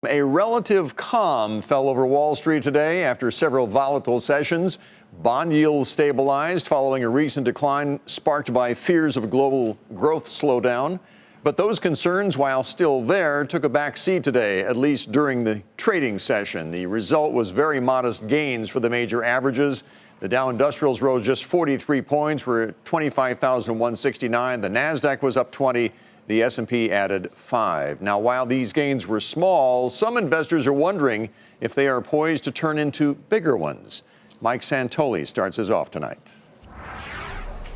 A relative calm fell over Wall Street today after several volatile sessions. Bond yields stabilized following a recent decline sparked by fears of a global growth slowdown. But those concerns, while still there, took a back seat today, at least during the trading session. The result was very modest gains for the major averages. The Dow Industrials rose just 43 points. We're at 25,169. The Nasdaq was up 20. The S&P added 5. Now, while these gains were small, some investors are wondering if they are poised to turn into bigger ones. Mike Santoli starts us off tonight.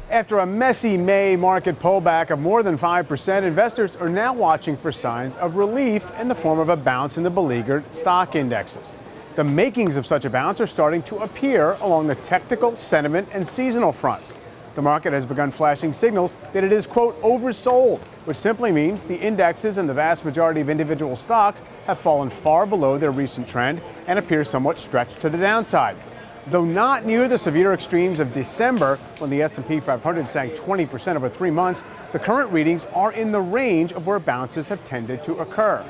After a messy May market pullback of more than 5%, investors are now watching for signs of relief in the form of a bounce in the beleaguered stock indexes. The makings of such a bounce are starting to appear along the technical, sentiment, and seasonal fronts. The market has begun flashing signals that it is, quote, oversold, which simply means the indexes and the vast majority of individual stocks have fallen far below their recent trend and appear somewhat stretched to the downside. Though not near the severe extremes of December, when the S&P 500 sank 20% over 3 months, the current readings are in the range of where bounces have tended to occur.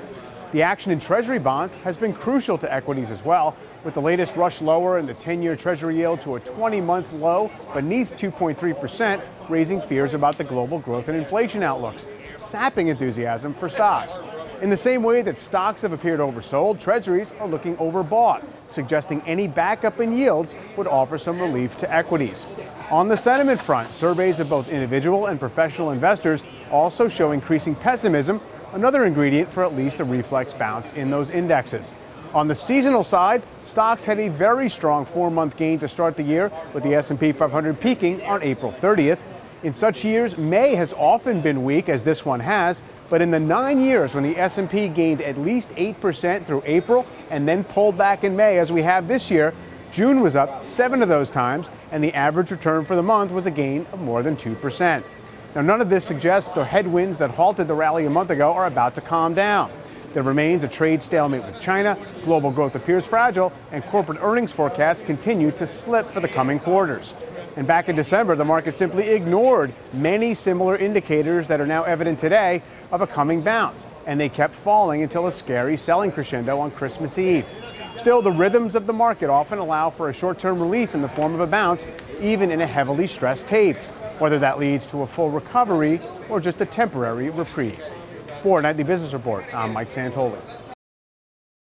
The action in Treasury bonds has been crucial to equities as well, with the latest rush lower in the 10-year Treasury yield to a 20-month low beneath 2.3%, raising fears about the global growth and inflation outlooks, sapping enthusiasm for stocks. In the same way that stocks have appeared oversold, Treasuries are looking overbought, suggesting any backup in yields would offer some relief to equities. On the sentiment front, surveys of both individual and professional investors also show increasing pessimism, another ingredient for at least a reflex bounce in those indexes. On the seasonal side, stocks had a very strong 4-month gain to start the year, with the S&P 500 peaking on April 30th. In such years, May has often been weak, as this one has, but in the 9 years when the S&P gained at least 8% through April and then pulled back in May, as we have this year, June was up 7 of those times, and the average return for the month was a gain of more than 2%. Now, none of this suggests the headwinds that halted the rally a month ago are about to calm down. There remains a trade stalemate with China, global growth appears fragile, and corporate earnings forecasts continue to slip for the coming quarters. And back in December, the market simply ignored many similar indicators that are now evident today of a coming bounce, and they kept falling until a scary selling crescendo on Christmas Eve. Still, the rhythms of the market often allow for a short-term relief in the form of a bounce, even in a heavily stressed tape, whether that leads to a full recovery or just a temporary reprieve. For Nightly Business Report, I'm Mike Santoli.